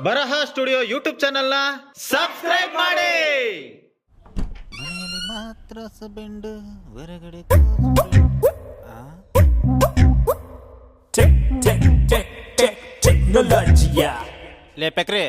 ಬರಹ studio YouTube ಚಾನೆಲ್ನ subscribe ಮಾಡಿ. ಮನೆಯಲ್ಲಿ ಮಾತ್ರ ಸಬೆಂಡು ಹೊರಗಡೆ ಲೇ ಪೆಕ್ರಿ,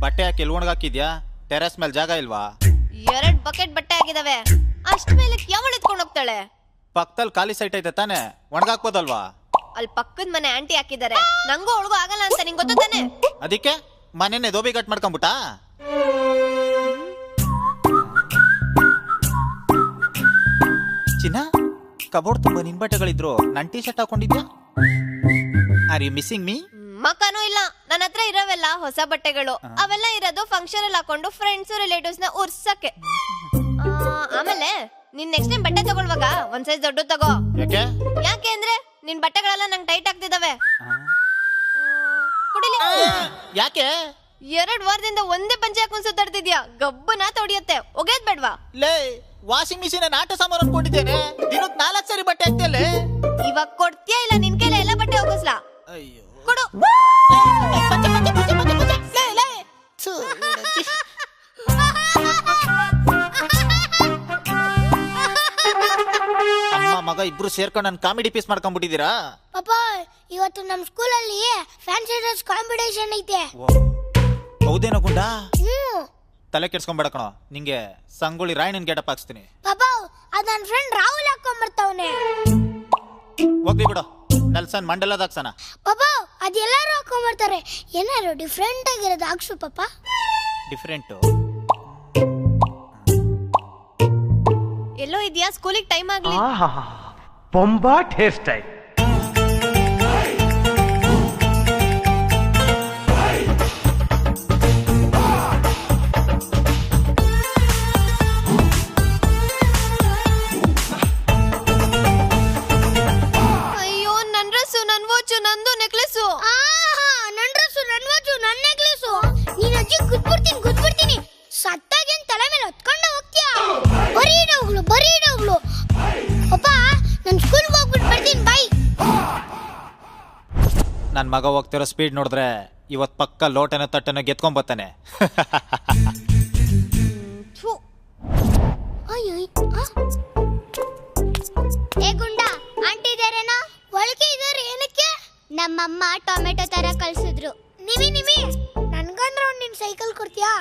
ಬಟ್ಟೆ ಹಾಕಿ ಎಲ್ಲಿ ಒಣಗಾಕಿದ್ಯಾ? ಟೆರೆಸ್ ಮೇಲೆ ಜಾಗ ಇಲ್ವಾ? 2 ಬಕೆಟ್ ಬಟ್ಟೆ ಆಗಿದಾವೆ. ಅಷ್ಟ ಮೇಲೆ ಯಾವಳು ಎತ್ಕೊಂಡು ಹೋಗ್ತಾಳೆ? ಪಕ್ಕದಲ್ಲಿ ಖಾಲಿ ಸೈಟ್ ಐತೆ ತಾನೆ, ಒಣಗಾಕ್ಬೋದಲ್ವಾ? ಅಲ್ಲಿ ಪಕ್ಕದ ಮನೆ ಆಂಟಿ ಹಾಕಿದ್ದಾರೆ. ನಂಗೂ ಅವಳಿಗೂ ಆಗಲ್ಲ ಅಂತ ನಿಂಗೆ ಗೊತ್ತು ತಾನೆ? ಅದಕ್ಕೆ ಮನೆನೇ ದೋಬಿ ಕಟ್ ಮಾಡ್ಕೊಂಬಿಟ್ಟ. ಚಿನ್ನ, ಕಬೋರ್ಡ್ ತುಂಬಾ ನಿನ್ ಬಟ್ಟೆಗಳಿದ್ರು, ನನ್ ಟೀ ಶರ್ಟ್ ಹಾಕೊಂಡಿದ್ಯಾ? Are you missing me? ಮಕ್ಕನೂ ಇಲ್ಲ. ನನ್ನ ಹತ್ರ ಇರೋವೆಲ್ಲ ಹೊಸ ಬಟ್ಟೆಗಳು. ಅವೆಲ್ಲ ಇರೋದು ಫಂಕ್ಷನ್ ಅಲ್ಲಿ ಹಾಕೊಂಡು ಫ್ರೆಂಡ್ಸ್ ರಿಲೇಟಿವ್ಸ್ ನ ಉರ್ಸಕ್ಕೆ. ಆಮೇಲೆ ನೀನ್ ನೆಕ್ಸ್ಟ್ ಟೈಮ್ ಬಟ್ಟೆ ತಗೊಳ್ವಾಗ ಒಂದ್ ಸೈಜ್ ದೊಡ್ಡ ತಗೋ. ಯಾಕೆ ಅಂದ್ರೆ ನಿನ್ ಬಟ್ಟೆಗಳೆಲ್ಲ ನಂಗೆ ಟೈಟ್ ಆಗ್ತಿದಾವೆ. ಕುಡಿಲಿ. ಯಾಕೆ? 2 ವಾರದಿಂದ ಒಂದೇ ಪಂಚೆ ಹಾಕೊಂಡ್ ಸುತ್ತಾಡ್ತಿದ್ಯಾ. ಗಬ್ಬನ ತೊಡಿಯತ್ತೆ. ಒಗೆದ್ ಬೇಡ್ವಾ? ಲೇ, ವಾಷಿಂಗ್ ಮಿಷಿನ್ ಆಟ ಸಾಮಾನು ಅನ್ಕೊಂಡಿದ್ದೇನೆ. ದಿನಕ್ಕೆ 4 ಸರಿ ಬಟ್ಟೆ ಹಾಕ್ತಿಯಲ್ಲೇ. ಇವಾಗ ಕೊಡ್ತೀಯಾ ಇಲ್ಲ ನಿನ್ ಕೈಲಿ ಎಲ್ಲ ಬಟ್ಟೆ ಹೋಗಿಸ್ಲಾ? ಅಯ್ಯೋ, ಕೊಡು. ಅಮ್ಮ ಮಗ ಇಬ್ರು ಸೇರ್ಕೊಂಡು ನನ್ ಕಾಮಿಡಿ ಪೀಸ್ ಮಾಡ್ಕೊಂಡ್ಬಿಟ್ಟಿದ್ದೀರಾ? ಪಾಪ, ಇವತ್ತು ನಮ್ ಸ್ಕೂಲಲ್ಲಿ ಫ್ಯಾನ್ಸಿ ಡ್ರೆಸ್ ಕಾಂಪಿಟೇಷನ್ ಐತೆ. ಹೌದೇನೋ ಗುಂಡ? ತಲೆ ಕೆಡ್ಸ್ಕೊಂಬೇಡ ಕಣೋ, ನಿಂಗೆ ಸಂಗೊಳ್ಳಿ ರಾಯಣ್ಣನ್ ಗೆಟಪ್ ಹಾಕ್ಸ್ತೀನಿ. ಪಾಪ, ಅದ್ ನನ್ ಫ್ರೆಂಡ್ ರಾಹುಲ್ ಹಾಕೊಂಡ್ ಬರ್ತಾವನೆ. ಹೋಗ್ಲಿ ಬಿಡು, ನೆಲ್ಸನ್ ಮಂಡಲದ ಹಾಕ್ಸನ. ಪಾಪ, ಅದೆಲ್ಲರೂ ಹಾಕೊಂಡ್ ಬರ್ತಾರೆ. ಏನಾರು ಡಿಫ್ರೆಂಟ್ ಆಗಿರೋದು ಹಾಕ್ಸು ಪಾಪ. ಡಿಫ್ರೆಂಟ್ ಎಲ್ಲೋ ಇದೆಯಾ? ಸ್ಕೂಲಿಗೆ ಟೈಮ್ ಆಗ್ಲಿ. ಬೊಂಬಾಟ್ ಹೇರ್ ಸ್ಟೈಲ್. ಅಯ್ಯೋ, ನನ್ ಡ್ರೆಸ್ಸು, ನನ್ ವಾಚು, ನಂದು ನೆಕ್ಲೆಸ್ಸು. ನನ್ ಡ್ರೆಸ್ಸು, ನನ್ ವಾಚು, ನನ್ ನೆಕ್ಲೇಸು. ನೀನ್ ಅಜ್ಜಿ ಗುದ್ಬಿಡ್ತೀನಿ. ಸತ್ತಾಗೇನ್ ತಲೆ ಮೇಲೆ ಹೊತ್ಕೊಂಡು ಹೋಗ್ತೀಯಾ? ಬರೀ ಡೌಗ್ಳು. ಪಾಪ, ನನ್ ಸ್ಕೂಲ್ಗೆ ಹೋಗ್ಬಿಟ್ಟು ಬರ್ತೀನಿ. ಬೈ. ನನ್ ಮಗ ಹೋಗ್ತಿರೋ ಸ್ಪೀಡ್ ನೋಡಿದ್ರೆ ಇವತ್ ಪಕ್ಕ ಲೋಟನ ತಟ್ಟನ ಗೆತ್ಕೊಂಡ್ ಬರ್ತಾನೆ. ಥು. ಏ ಗುಂಡ, ಆಂಟಿ ಇದಾರೇನೋ? ಒಳಗೆ ಇದಾರೆ. ಏನಕ್ಕೆ? ನಮ್ಮಮ್ಮ ಟೊಮೆಟೊ ತರ ಕಳ್ಸಿದ್ರು. ನಿಮಿ ನನ್ಗಂದ್ರ ನಿನ್ ಸೈಕಲ್ ಕೊಡ್ತೀಯಾ?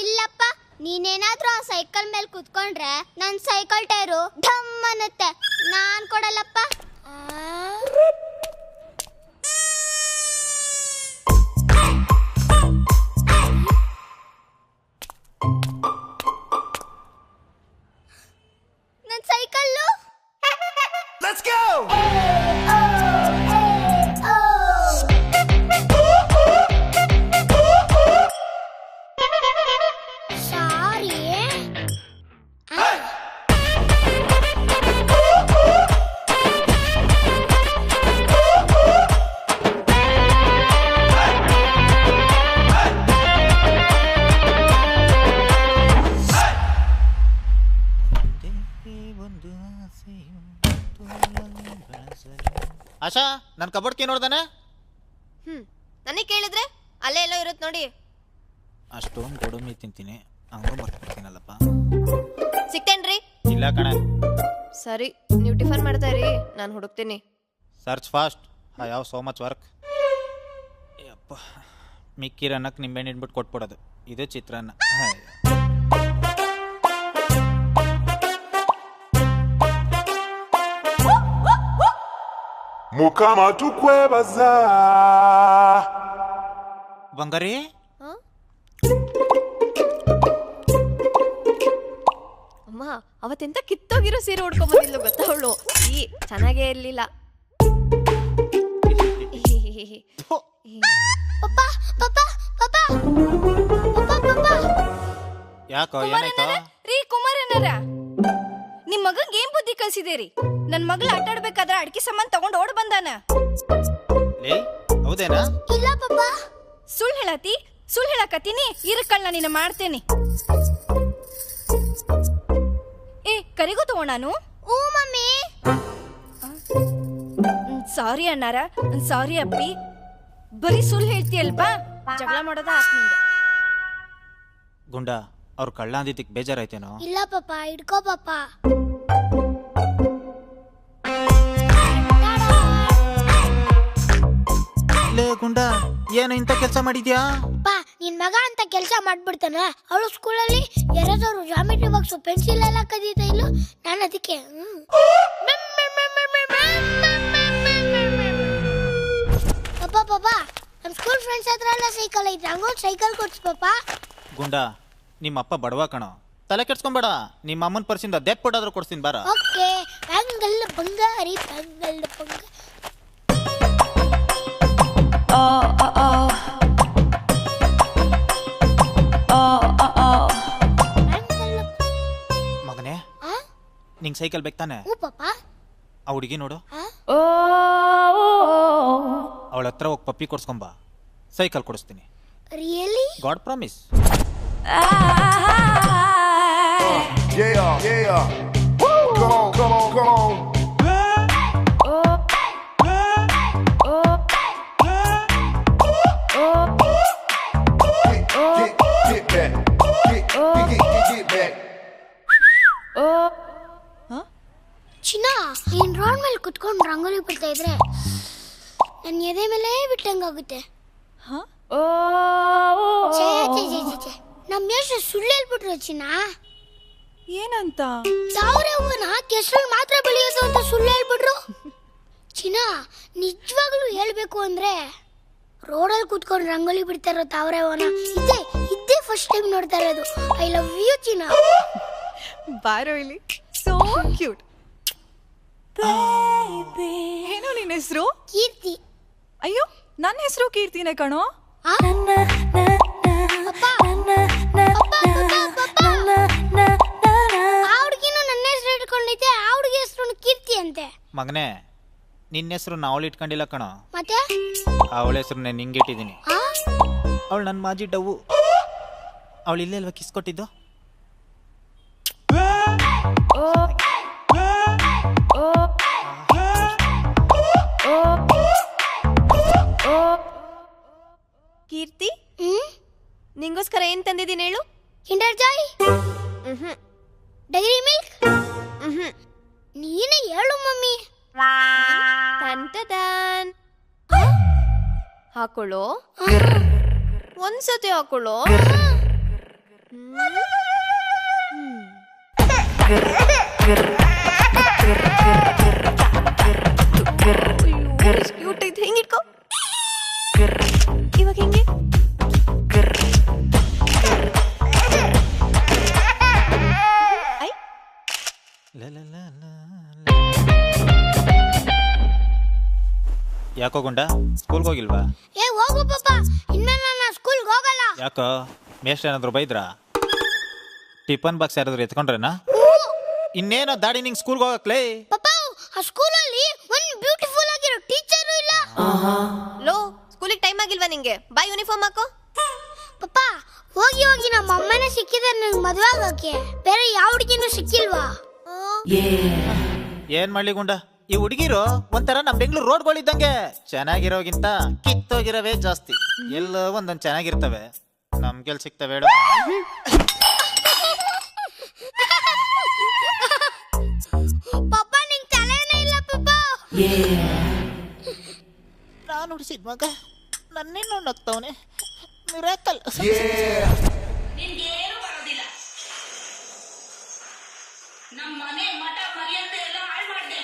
ಇಲ್ಲಪ್ಪ, ನೀನೇನಾದ್ರೂ ಆ ಸೈಕಲ್ ಮೇಲೆ ಕುತ್ಕೊಂಡ್ರೆ ನನ್ ಸೈಕಲ್ ಟೈರು ಢಮ್ ಅನ್ನತ್ತೆ. ನಾನ್ ಕೊಡಲ್ಲಪ್ಪ. ನನ್ ಸೈಕಲ್ಲು. Let's go. ಸಾರಿ. ಆಶಾ, ನನ್ ಕಬೋರ್ಡ್ ಕೀ ನೋಡ್ದಾನೆ? ನನಗೆ ಕೇಳಿದ್ರೆ ಅಲ್ಲೇ ಎಲ್ಲೋ ಇರುತ್ತೆ ನೋಡಿ. ಅಷ್ಟೊಂದು ಗೋಡಂಬಿ ತಿಂತೀನಿ, ಹಂಗೂ ಬರ್ತಿರ್ತೀನಲ್ಲಪ್ಪ. ಸಿಕ್ತೇನ್ರಿ? ಇಲ್ಲ ಕಣೆ. ಸರಿ, ನೀವು ಟಿಫನ್ ಮಾಡ್ತಾ ಇರಿ, ನಾನು ಹುಡುಕ್ತೀನಿ. Search fast. I have so much work. ಯಪ್ಪ, ಮಿಕ್ಕಿರನ್ನಕ್ಕೆ ನಿಂಬೆಹಣ್ಣು ಇಟ್ಬಿಟ್ಟು ಕೊಟ್ಬಿಡೋದು. ಇದು ಚಿತ್ರಾನ್ನ. mukama tukwebaza ಬಂಗಾರಿ, ಅಮ್ಮ ಅವತ್ತೆಂತ ಕಿತ್ತೋಗಿರೋ ಸೀರೆ ಉಡ್ಕೊಂಬಂದಿದ್ಲು ಗೊತ್ತಾ ಅವಳು. ಚೆನ್ನಾಗೇ ಇರ್ಲಿಲ್ಲ. ಯಾಕೋ ಏನಾಯ್ತು? ರೀ ಕುಮಾರಣ್ಣರ, ನಿಮ್ ಮಗಂಗೆ ಏನ್ ಬುದ್ಧಿ ಕಲ್ಸಿದೇರಿ? ನನ್ ಮಗ್ಳು ಆಟ ಆಡ್ಬೇಕಾದ್ರೆ ಅಡ್ಕಿ ಸಾಮಾನ್ ತಗೊಂಡ್ ಓಡ್ ಬಂದಾನ. ಲೇ, ಹೌದೇನಾ? ಇಲ್ಲ ಪಾಪ. ಸುಳ್ಳು ಹೇಳಕತ್ತೀನಿ. ಇರಕಳ್ಳ ನಿನ್ನ ಮಾಡ್ತೇನೆ. ಏ, ಕರಿಗೂ ತಗೋಣಾನು? ಓ ಮಮ್ಮಿ. ಸಾರಿ ಅಣ್ಣಾರ, ಸಾರಿ ಅಪ್ಪಿ. ಬರೀ ಸುಳ್ಳು ಹೇಳ್ತೀಯಲ್ವಾ? ಜಗಳ ಮಾಡೋದ ಆತ್ಮಿಂದ. ಗುಂಡ ಅವ್ರು ಕಳ್ಳ ಅಂದಿದ್ದಕ್ಕೆ ಬೇಜಾರಾಯ್ತೇನೋ? ಇಲ್ಲ ಪಾಪ, ಇಡ್ಕೋ ಪಾಪ. ಲೇ ಗುಂಡ, ಏನು ಇಂಥ ಕೆಲಸ ಮಾಡಿದ್ಯಾ? ಪಾ, ನಿನ್ ಮಗ ಅಂತ ಕೆಲಸ ಮಾಡ್ಬಿಡ್ತಾನ. ಅವಳು ಸ್ಕೂಲಲ್ಲಿ ಯಾರಾದ್ರೂ ಜಾಮಿಟ್ರಿ ಬಾಕ್ಸ್ ಪೆನ್ಸಿಲ್ ಎಲ್ಲ ಕದೀತಾ ಇಲ್ಲ, ನಾನು ಅದಕ್ಕೆ ಪಾಪ ಪಾಪ ನಮ್ಮ ಸ್ಕೂಲ್ ಫ್ರೆಂಡ್ಸ್ ಹತ್ರ ಎಲ್ಲ ಸೈಕಲ್ ಐತೆ, ಹಂಗೊಂದು ಸೈಕಲ್ ಕೊಡ್ಸು ಪಾಪ. ಗುಂಡ, ನಿಮ್ಮ ಅಪ್ಪ ಬಡವ ಕಣೋ, ತಲೆ ಕೆಡ್ಸ್ಕೊಂಬೇಡ. ನಿಮ್ಮ ಅಮ್ಮನ ಪರ್ಸಿಂದ ದೆಪ್ ಕೊಡಾದ್ರೂ ಕೊಡ್ತೀನಿ ಬಾರ. ಓಕೆ. ಬ್ಯಾಂಗಲ್ ಬಂಗಾರಿ, ಬ್ಯಾಂಗಲ್ ಬಂಗಾರಿ. ಮಗನೇ, ನಿಂಗೆ ಸೈಕಲ್ ಬೇಕು ತಾನೆ? ಹ್ಞೂ ಪಾಪ. ಆ ಹುಡುಗಿ ನೋಡು, ಅವಳ ಹತ್ರ ಹೋಗಿ ಪಪ್ಪಿ ಕೊಡ್ಸ್ಕೊಂಬ, ಸೈಕಲ್ ಕೊಡಿಸ್ತೀನಿ. Really? God promise. Yeah, yeah. Come on, come on, come on. Get back. Get back. ಚಿನ್ನ, ನೀನ್ ರೋಡ್ ಮೇಲೆ ಕುತ್ಕೊಂಡು ರಂಗೋಲಿ ಬಿಡ್ತಾ ಇದ್ರೆ ನನ್ನ ಎದೆ ಮೇಲೆ ಬಿಟ್ಟಂಗಾಗುತ್ತೆ. ನಮ್ಮ ಎಷ್ಟು ಸುಳ್ಳು ಹೇಳ್ಬಿಟ್ರು ಚಿನ್ನ. ಏನಂತ? ಸಾವಿರ ಹೂವನ ಕೆಸರಲ್ಲಿ ಮಾತ್ರ ಬೆಳೆಯೋದು ಅಂತ ಸುಳ್ಳು ಹೇಳ್ಬಿಟ್ರು. ಚಿನ್ನ, ನಿಜವಾಗ್ಲೂ ಹೇಳ್ಬೇಕು ಅಂದ್ರೆ ರೋಡಲ್ಲಿ ಕೂತ್ಕೊಂಡು ರಂಗೋಲಿ ಬಿಡ್ತಾ ಇರೋ ತಾವರೆ ಹೂವನ ಇದ್ದೇ ಫಸ್ಟ್ ಟೈಮ್ ನೋಡ್ತಾ ಇರೋದು. ಐ ಲವ್ ಯು ಚಿನ್ನ. ಬಾರೋ ಇಲ್ಲಿ, ಸೋ ಕ್ಯೂಟ್. ಏನು ನಿನ್ನ ಹೆಸರು? ಕೀರ್ತಿ. ಅಯ್ಯೋ, ನನ್ನ ಹೆಸರು ಕೀರ್ತಿನೇ ಕಣೋ. ಆ ಹುಡುಗಿನೂ ನನ್ನ ಹೆಸರು ಇಟ್ಕೊಂಡೈತೆ, ಆ ಹುಡುಗಿ ಹೆಸರು ಕೀರ್ತಿ ಅಂತೆ. ಮಗನೇ, ನಿನ್ನ ಹೆಸರು ಅವಳು ಇಟ್ಕೊಂಡಿಲ್ಲ ಕಣೋ, ಮತ್ತೆ ಅವಳ ಹೆಸರು ನಾನು ನಿಂಗೆ ಇಟ್ಟಿದ್ದೀನಿ. ಅವಳು ನನ್ನ ಮಾಜಿ ಡವ್ವು. ಅವಳು ಇಲ್ಲೇ ಅಲ್ವಾ ಕಿಸ್ ಕೊಟ್ಟಿದ್ದು? ಕೀರ್ತಿ, ನಿಂಗೋಸ್ಕರ ಏನ್ ತಂದಿದ್ದೀನಿ ಹೇಳು? Kinder Joy, dairy milk. ನೀನೇ ಹೇಳು ಮಮ್ಮಿ. ಟಂಟಡನ್. ಹಾಕೊಳ್ಳೋ, ಒಂದ್ಸತಿ ಹಾಕೊಳ್ಳೋ. ಕ್ಯೂಟ್ ಐತೆ, ಹಿಂಗಿಟ್ಕೋ. ಇವಾಗ ಹಿಂಗೆ ಯಾಕೋ ಗುಂಡ, ಸ್ಕೂಲ್ಗೆ ಹೋಗಿಲ್ವಾ? ಏ ಹೋಗು ಪಾಪ, ಇನ್ಮೇಲೆ ನಾನು ಸ್ಕೂಲ್ಗೆ ಹೋಗಲ್ಲ. ಯಾಕೋ, ಮೇಷ್ಟ್ರು ಏನಾದ್ರು ಬೈದ್ರಾ? ಟಿಫನ್ ಬಾಕ್ಸ್ ಯಾರಾದ್ರು ಎತ್ಕೊಂಡ್ರೇನಾ? ಇನ್ನೇನೋ ದಾಡಿ ನಿಂಗೆ ಸ್ಕೂಲ್ಗೆ ಹೋಗಕ್ಲೇ? ಪಾಪ, ಆ ಸ್ಕೂಲಲ್ಲಿ ಒಂದು ಬ್ಯೂಟಿಫುಲ್ ಆಗಿರೋ ಟೀಚರು ಇಲ್ಲ. ಲೋ, ಸ್ಕೂಲಿಗೆ ಟೈಮ್ ಆಗಿಲ್ವಾ ನಿಂಗೆ? ಬಾ, ಯೂನಿಫಾರ್ಮ್ ಹಾಕೋ. ಪಾಪ, ಹೋಗಿ ಹೋಗಿ ನಮ್ಮ ಅಮ್ಮನೇ ಸಿಕ್ಕಿದ್ರೆ ನಂಗೆ ಮದುವೆ ಆಗೋಕೆ. ಬೇರೆ ಯಾವ ಹುಡುಗಿನೂ ಸಿಕ್ಕಿಲ್ವಾ? ಏನ್ ಮಾಡ್ಲಿ ಗುಂಡ, ಈ ಹುಡುಗಿರು ಒಂಥರ ನಮ್ ಬೆಂಗಳೂರು ರೋಡ್ಗಳಿದ್ದಂಗೆ. ಚೆನ್ನಾಗಿರೋಗಿಂತ ಕಿತ್ತೋಗಿರವೇ ಜಾಸ್ತಿ. ಎಲ್ಲೋ ಒಂದೊಂದು ಚೆನ್ನಾಗಿರ್ತವೆ, ನಮ್ ಕೆಲ್ ಸಿಗ್ತವೆ ಹೇಳು. ಪಾಪ, ನಿಂಗೆ ತಲೆನೇ ಇಲ್ಲ ಪಾಪ. ನಾನು ಹುಡ್ಸಿದ್ ಮಗ ನನ್ನೇನು ನಗ್ತವನೆ. ಮಿರಾಕಲ್. ನಿನ್ಗೇನು ಬರೋದಿಲ್ಲ. ನಮ್ಮ ಮನೆ ಮಠ ಮರ್ಯಾದೆ ಎಲ್ಲ ಹಾಳು ಮಾಡಿದೆ.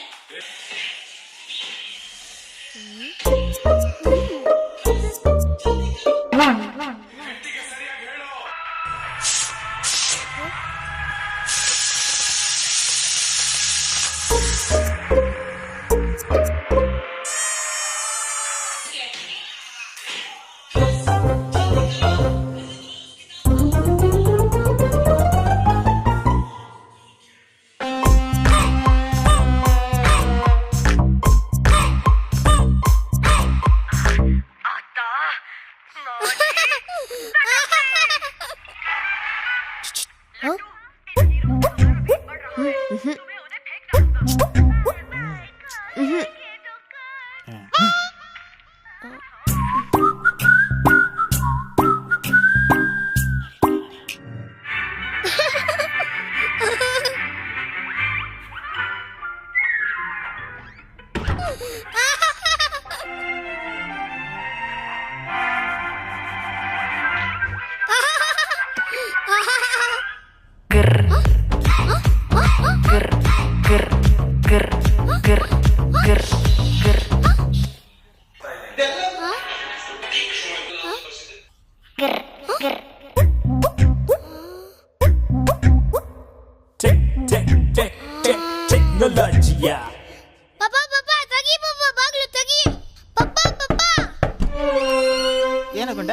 ಏನು ಗುಂಡ?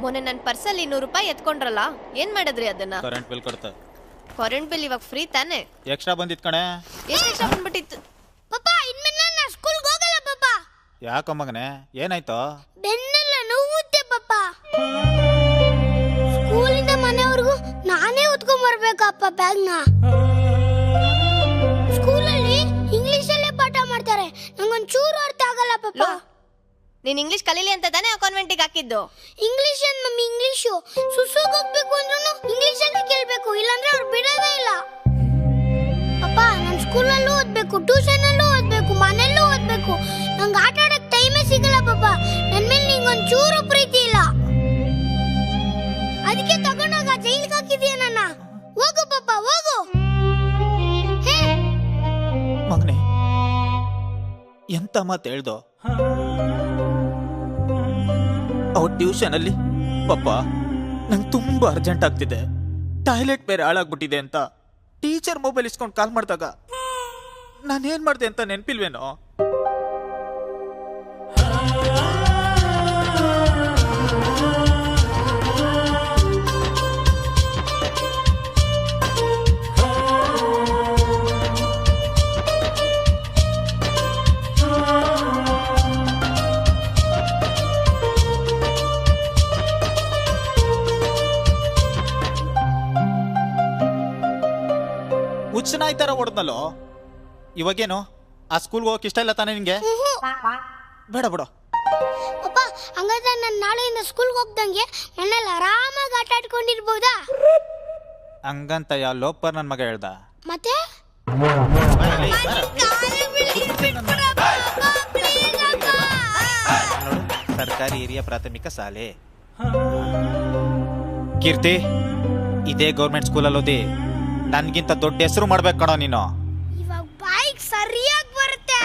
ಮೊನ್ನೆ ನನ್ನ ಪರ್ಸಲ್ಲಿ 100 ರೂಪಾಯಿ ಎತ್ಕೊಂಡ್ರಲ್ಲ, ಏನ್ ಮಾಡಿದ್ರಿ ಅದನ್ನ? ಕರೆಂಟ್ ಬಿಲ್ ಕೊಡ್ತ. ಕರೆಂಟ್ ಬಿಲ್ ಇವಾಗ ಫ್ರೀ ತಾನೆ? ಎಕ್ಸ್ಟ್ರಾ ಬಂದಿತ್ ಕಣೆ. ಎಷ್ಟು ಎಕ್ಸ್ಟ್ರಾ ಬಂದ್ಬಿಟ್ಟಿತ್ತು? ಪಪ್ಪ ಇನ್ಮೇಲೆ ನಾನು ಸ್ಕೂಲ್ಗೆ ಹೋಗಲ್ಲ ಪಪ್ಪ. ಯಾಕ ಮಗನೆ, ಏನಾಯ್ತು? ಬೆನ್ನೆಲ್ಲ ನೋವುತ್ತೆ ಪಪ್ಪ. ಸ್ಕೂಲಿಂದ ಮನೆವರೆಗೂ ನಾನೇ ಹೊತ್ಕೊಂಡ್ ಬರ್ಬೇಕಪ್ಪ ಬ್ಯಾಗ್ನ. ಸ್ಕೂಲಲ್ಲಿ ಇಂಗ್ಲಿಷಲ್ಲೇ ಪಾಠ ಮಾಡ್ತಾರೆ, ನಂಗೊಂಚೂರು ಅರ್ಥ ಆಗಲ್ಲ ಪಪ್ಪ. ನೀನ್ ಇಂಗ್ಲಿಷ್ ಕಲೀಲಿ ಅಂತ ತಾನೇ ಆ ಕಾನ್ವೆಂಟಿಗೆ ಹಾಕಿದ್ದು? ಇಂಗ್ಲಿಷ್ ಏನ್ ಮಮ್ಮಿ, ಇಂಗ್ಲಿಷು ಸುಸುಗ್ ಹೋಗ್ಬೇಕು ಅಂದ್ರೂ ಇಂಗ್ಲಿಷ್ ಅಲ್ಲಿ ಕೇಳ್ಬೇಕು, ಇಲ್ಲಾಂದ್ರೆ ಅವ್ರು ಬಿಡೋದೇ ಇಲ್ಲ. ಅಪ್ಪ ನಾನು ಸ್ಕೂಲಲ್ಲೂ ಓದ್ಬೇಕು, ಟ್ಯೂಷನಲ್ಲೂ ಓದ್ಬೇಕು, ಮನೆಯಲ್ಲೂ ಓದ್ಬೇಕು. ನಂಗೆ ಆಟ ಆಡಕ್ ಟೈಮೇ ಸಿಗಲ್ಲ ಪಪ್ಪ. ನನ್ ಮೇಲೆ ನಿಂಗೊಂದ್ ಚೂರು ಪ್ರೀತಿ ಇಲ್ಲ, ಅದಕ್ಕೆ ತಗೊಂಡೋಗ ಜೈಲ್ಗೆ ಹಾಕಿದೀಯ ನನ್ನ. ಹೋಗು ಪಪ್ಪ ಹೋಗು. ಮಗನೆ, ಎಂತ ಮಾತು ಹೇಳ್ದೋ? ಅವ್ರ ಟ್ಯೂಷನ್ ಅಲ್ಲಿ ಪಪ್ಪ ನಂಗೆ ತುಂಬಾ ಅರ್ಜೆಂಟ್ ಆಗ್ತಿದೆ, ಟಾಯ್ಲೆಟ್ ಬೇರೆ ಹಾಳಾಗ್ಬಿಟ್ಟಿದೆ ಅಂತ ಟೀಚರ್ ಮೊಬೈಲ್ ಇಸ್ಕೊಂಡು ಕಾಲ್ ಮಾಡಿದಾಗ ನಾನೇನ್ ಮಾಡ್ದೆ ಅಂತ ನೆನ್ಪಿಲ್ವೇನೋ? ಹುಚ್ಚನಾಯ್ ತರ ಹೊಡೆದ್ನಲ್ಲೋ. ಇವಾಗೇನು ಆ ಸ್ಕೂಲ್ಗೆ ಹೋಗಕ್ಕೆ ಇಷ್ಟ ಇಲ್ಲ ತಾನೇ ನಿನ್ಗೆ? ಬೇಡ ಬಿಡು ಪಪ್ಪ. ಹಂಗಾದ್ರೆ ನಾನು ನಾಳೆಯಿಂದ ಸ್ಕೂಲ್ಗೆ ಹೋಗ್ದಂಗೆ ಮನೇಲಿ ಆರಾಮಾಗಿ ಆಟ ಆಡ್ಕೊಂಡಿರ್ಬೋದಾ? ಹಂಗಂತ ಯಾವ ಲೋಪರ್ ನನ್ ಮಗ ಹೇಳ್ದ? ಮತ್ತೆ ಸರ್ಕಾರಿ ಹಿರಿಯ ಪ್ರಾಥಮಿಕ ಶಾಲೆ ಕೀರ್ತಿ, ಇದೇ ಗೌರ್ಮೆಂಟ್ ಸ್ಕೂಲಲ್ಲಿ ಓದಿ ನನ್ಗಿಂತ ದೊಡ್ಡ ಹೆಸರು ಮಾಡ್ಬೇಕು ಕಣೋ ನೀನು. ಇವಾಗ ಬೈಕ್ ಸರಿಯಾಗಿ ಬರುತ್ತೆ.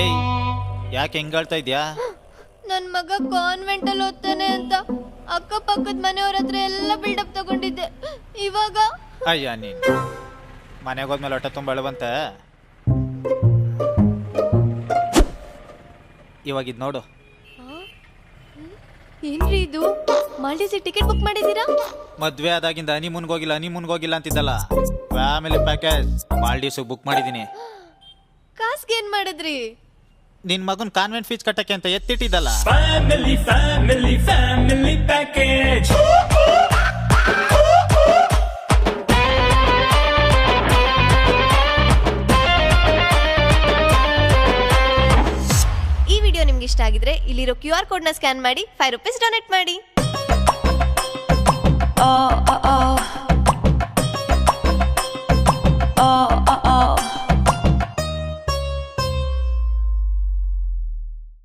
ಏಯ್, ಯಾಕೆ ಹೆಂಗ್ ಹೇಳ್ತಾ ಇದ್ಯಾ? ನನ್ ಮಗ ಕಾನ್ವೆಂಟ್ ಅಲ್ಲಿ ಓದ್ತಾನೆ ಅಂತ ಅಕ್ಕಪಕ್ಕದ ಮನೆಯವ್ರ ಹತ್ರ ಎಲ್ಲ ಬಿಲ್ಡಪ್ ತಗೊಂಡಿದ್ದೆ. ಇವಾಗ ಅಯ್ಯ ನೀನ್ ಮನೆಗೆ ಹೋದ್ಮೇಲೆ ಹೊಟ್ಟೆ ತುಂಬ ಬಂತೆ. ಇವಾಗ ಇದ್ ನೋಡು. ಏನ್ರಿ ಇದು? ಮಾಲ್ಡೀವ್ಸ್ ಟಿಕೆಟ್ ಬುಕ್ ಮಾಡಿದೀರಾ? ಮದ್ವೆ ಆದಾಗಿಂದ ಹನಿಮೂನ್ಗೋಗಿಲ್ಲ ಅಂತಿದ್ದಲ್ಲ, ಫ್ಯಾಮಿಲಿ ಪ್ಯಾಕೇಜ್ ಮಾಲ್ಡೀವ್ಸ್ ಬುಕ್ ಮಾಡಿದೀನಿ. ಕಾಸ್ಗೆ ಏನ್ ಮಾಡಿದ್ರಿ? ನಿನ್ ಮಗನ್ ಕಾನ್ವೆಂಟ್ ಫೀಸ್ ಕಟ್ಟಕ್ಕೆ ಅಂತ ಎತ್ತಿಟ್ಟಿದ್ದಲ್ಲ. Family package. ಈ ವಿಡಿಯೋ ನಿಮ್ಗೆ ಇಷ್ಟ ಆಗಿದ್ರೆ ಇಲ್ಲಿರೋ QR ಕೋಡ್ನ ಸ್ಕ್ಯಾನ್ ಮಾಡಿ ₹5 ಡೊನೇಟ್ ಮಾಡಿ.